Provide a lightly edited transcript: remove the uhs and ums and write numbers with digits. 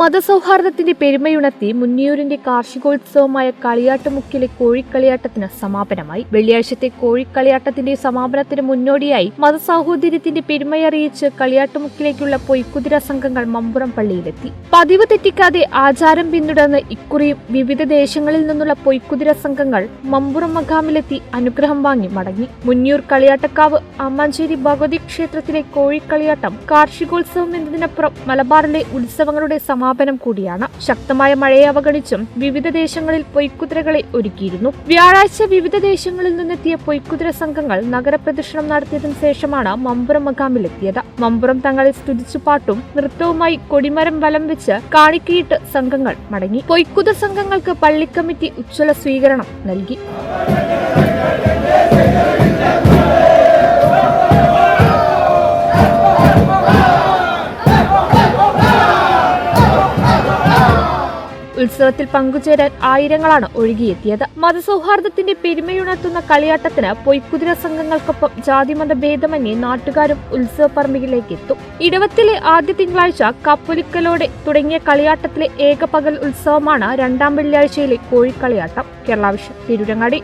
മതസൗഹാർദ്ദത്തിന്റെ പെരുമയുണർത്തി മുന്നിയൂരിന്റെ കാർഷികോത്സവമായ കളിയാട്ടുമുക്കിലെ കോഴിക്കളിയാട്ടത്തിന് സമാപനമായി. വെള്ളിയാഴ്ചത്തെ കോഴിക്കളിയാട്ടത്തിന്റെ സമാപനത്തിന് മുന്നോടിയായി മതസാഹോദര്യത്തിന്റെ പെരുമയറിയിച്ച് കളിയാട്ടുമുക്കിലേക്കുള്ള പൊയ്ക്കുതിര സംഘങ്ങൾ മമ്പുറം പള്ളിയിലെത്തി. പതിവ് തെറ്റിക്കാതെ ആചാരം പിന്തുടർന്ന് ഇക്കുറിയും വിവിധ ദേശങ്ങളിൽ നിന്നുള്ള പൊയ്ക്കുതിര സംഘങ്ങൾ മമ്പുറം മഖാമിലെത്തി അനുഗ്രഹം വാങ്ങി മടങ്ങി. മുന്നിയൂർ കളിയാട്ടക്കാവ് അമ്മാഞ്ചേരി ഭഗവതി ക്ഷേത്രത്തിലെ കോഴിക്കളിയാട്ടം കാർഷികോത്സവം എന്നതിനപ്പുറം മലബാറിലെ ഉത്സവങ്ങളുടെ സമാപനം കൂടിയാണ്. ശക്തമായ മഴയെ അവഗണിച്ചും വിവിധ ദേശങ്ങളിൽ പൊയ്ക്കുതിരകളെ ഒരുക്കിയിരുന്നു. വ്യാഴാഴ്ച വിവിധ ദേശങ്ങളിൽ നിന്നെത്തിയ പൊയ്ക്കുതിര സംഘങ്ങൾ നഗരപ്രദക്ഷിണം നടത്തിയതിനു ശേഷമാണ് മമ്പുറം മഖാമിലെത്തിയത്. മമ്പുറം തങ്ങളെ സ്തുതിച്ചു പാട്ടും നൃത്തവുമായി കൊടിമരം വലം വെച്ച് കാണിക്കയിട്ട് സംഘങ്ങൾ മടങ്ങി. പൊയ്ക്കുതിര സംഘങ്ങൾക്ക് പള്ളിക്കമ്മിറ്റി ഉജ്ജ്വല സ്വീകരണം നൽകി. ഉത്സവത്തിൽ പങ്കുചേരാൻ ആയിരങ്ങളാണ് ഒഴുകിയെത്തിയത്. മതസൗഹാർദ്ദത്തിന്റെ പെരുമയുണർത്തുന്ന കളിയാട്ടത്തിന് പൊയ്ക്കുതിര സംഘങ്ങൾക്കൊപ്പം ജാതിമത ഭേദമന്യേ നാട്ടുകാരും ഉത്സവപ്പറമ്പിലേക്ക് എത്തും. ഇടവത്തിലെ ആദ്യ തിങ്കളാഴ്ച കപ്പൊലിക്കലോടെ തുടങ്ങിയ കളിയാട്ടത്തിലെ ഏകപകൽ ഉത്സവമാണ് രണ്ടാം വെള്ളിയാഴ്ചയിലെ കോഴിക്കളിയാട്ടം. കേരള വിഷൻ, തിരൂരങ്ങാടി.